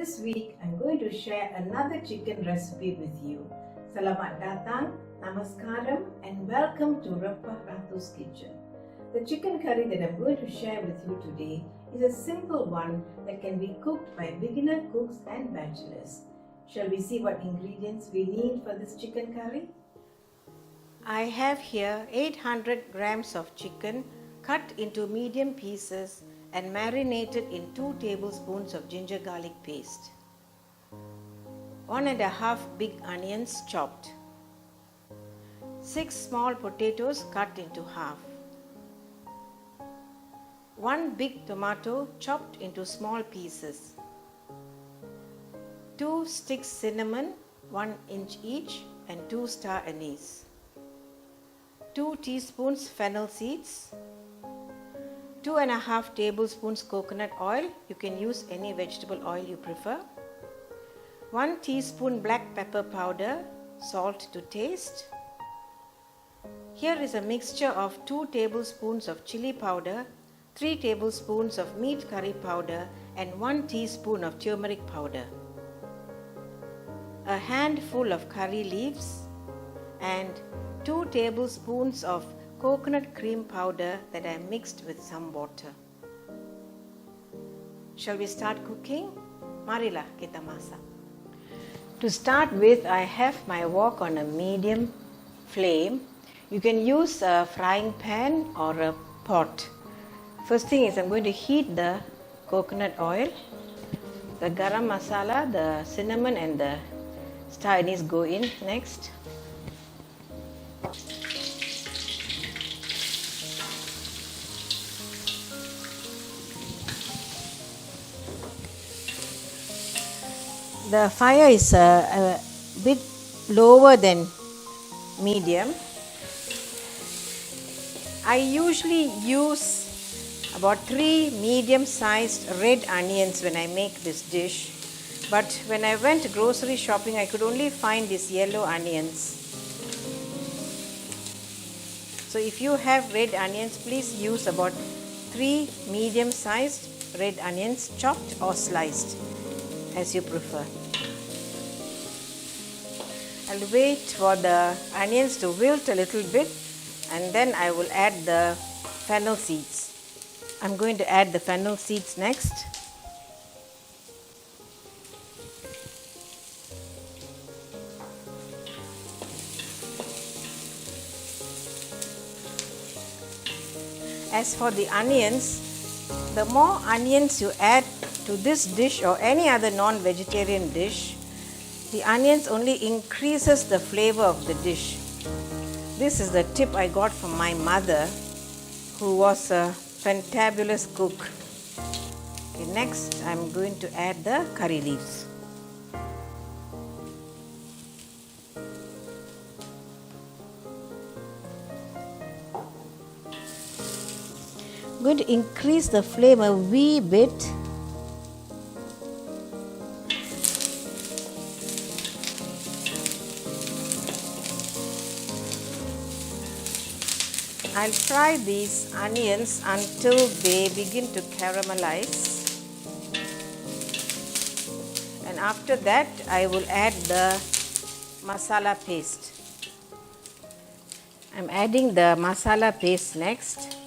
This week, I'm going to share another chicken recipe with you. Selamat datang, namaskaram, and welcome to Repah Ratu's Kitchen. The chicken curry that I'm going to share with you today is a simple one that can be cooked by beginner cooks and bachelors. Shall we see what ingredients we need for this chicken curry? I have here 800 grams of chicken cut into medium pieces and marinated in 2 tablespoons of ginger garlic paste. 1.5 big onions chopped. 6 small potatoes cut into half. 1 big tomato chopped into small pieces. 2 sticks cinnamon, 1 inch each, and 2 star anise. 2 teaspoons fennel seeds. 2.5 tablespoons coconut oil. You can use any vegetable oil you prefer. 1 teaspoon black pepper powder, salt to taste. Here is a mixture of 2 tablespoons of chili powder, 3 tablespoons of meat curry powder, and 1 teaspoon of turmeric powder. A handful of curry leaves and 2 tablespoons of coconut cream powder that I mixed with some water. Shall we start cooking? Marilah kita masak. To start with, I have my wok on a medium flame. You can use a frying pan or a pot. First thing is I'm going to heat the coconut oil. The garam masala, the cinnamon and the star anise go in next. The fire is a bit lower than medium. I usually use about 3 medium-sized red onions when I make this dish. But when I went grocery shopping, I could only find these yellow onions. So if you have red onions, please use about 3 medium-sized red onions, chopped or sliced, as you prefer. I'll wait for the onions to wilt a little bit and then I will add the fennel seeds. I'm going to add the fennel seeds next. As for the onions, the more onions you add to this dish or any other non-vegetarian dish, the onions only increases the flavor of the dish. This is the tip I got from my mother, who was a fantabulous cook. Okay, next I'm going to add the curry leaves. I'm going to increase the flame a wee bit. I'll fry these onions until they begin to caramelize. And after that, I will add the masala paste. I'm adding the masala paste next.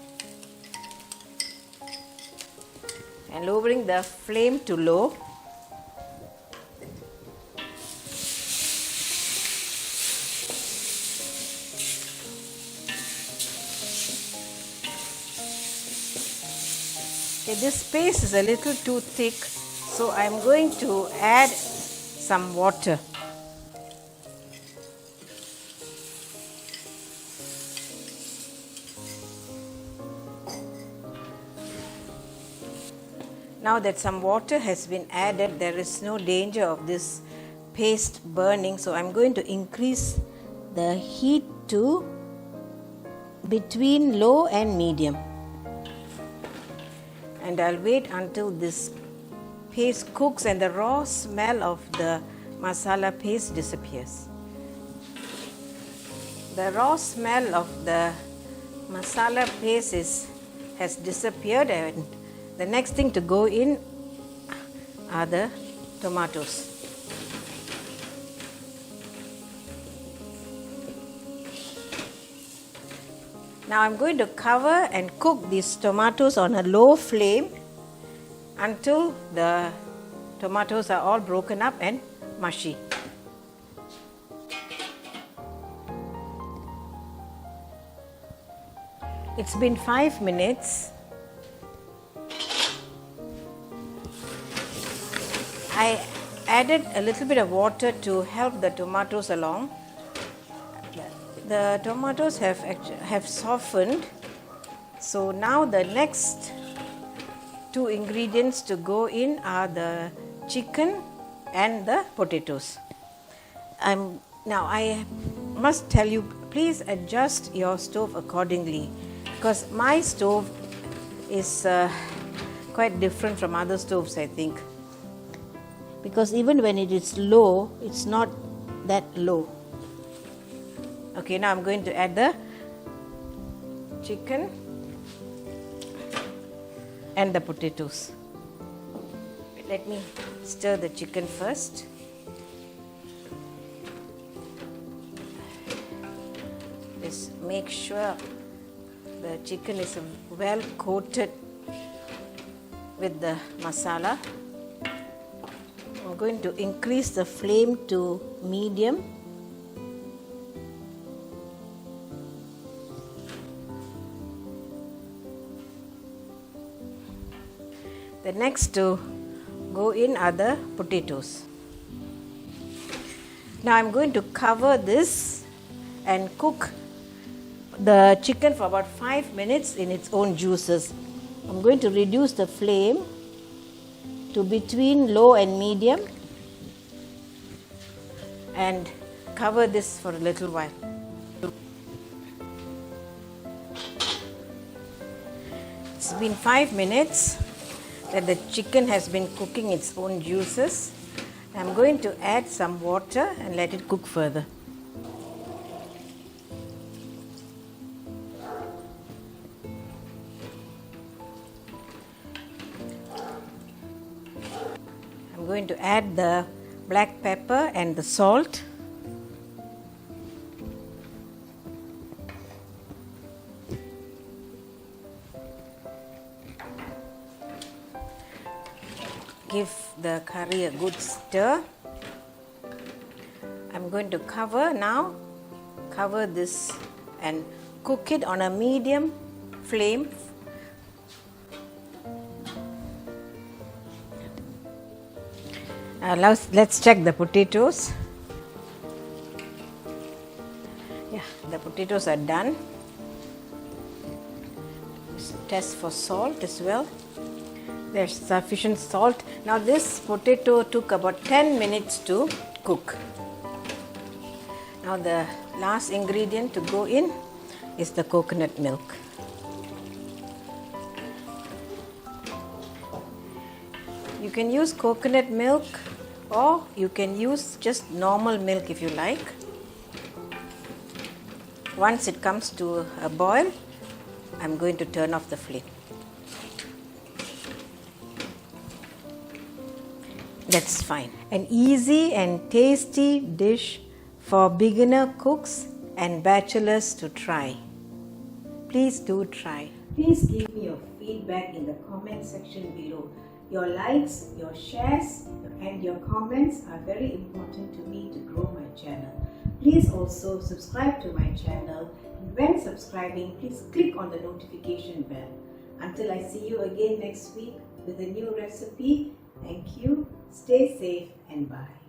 And lowering the flame to low. Okay, this paste is a little too thick, so I'm going to add some water. Now that some water has been added, there is no danger of this paste burning, so I'm going to increase the heat to between low and medium. And I'll wait until this paste cooks and the raw smell of the masala paste disappears. The raw smell of the masala paste has disappeared, and the next thing to go in are the tomatoes. Now I'm going to cover and cook these tomatoes on a low flame until the tomatoes are all broken up and mushy. It's been 5 minutes. I added a little bit of water to help the tomatoes along. The tomatoes have softened, so now the next 2 ingredients to go in are the chicken and the potatoes. Now I must tell you, please adjust your stove accordingly, because my stove is quite different from other stoves, I think, because even when it is low, it's not that low. Okay, now I'm going to add the chicken and the potatoes. Let me stir the chicken first. Just make sure the chicken is well coated with the masala. I'm going to increase the flame to medium. The next to go in are the potatoes. Now I'm going to cover this and cook the chicken for about 5 minutes in its own juices. I'm going to reduce the flame to between low and medium and cover this for a little while. It's been 5 minutes that the chicken has been cooking its own juices. I'm going to add some water and let it cook further. I'm going to add the black pepper and the salt. Give the curry a good stir. I'm going to cover this and cook it on a medium flame. Let's check the potatoes. Yeah, the potatoes are done. Test for salt as well. There's sufficient salt. Now this potato took about 10 minutes to cook. Now the last ingredient to go in is the coconut milk. You can use coconut milk or you can use just normal milk if you like. Once it comes to a boil, I'm going to turn off the flame. That's fine. An easy and tasty dish for beginner cooks and bachelors to try. Please do try. Please give me your feedback in the comment section below. Your likes, your shares, and your comments are very important to me to grow my channel. Please also subscribe to my channel, and when subscribing, please click on the notification bell. Until I see you again next week with a new recipe, thank you, stay safe, and bye.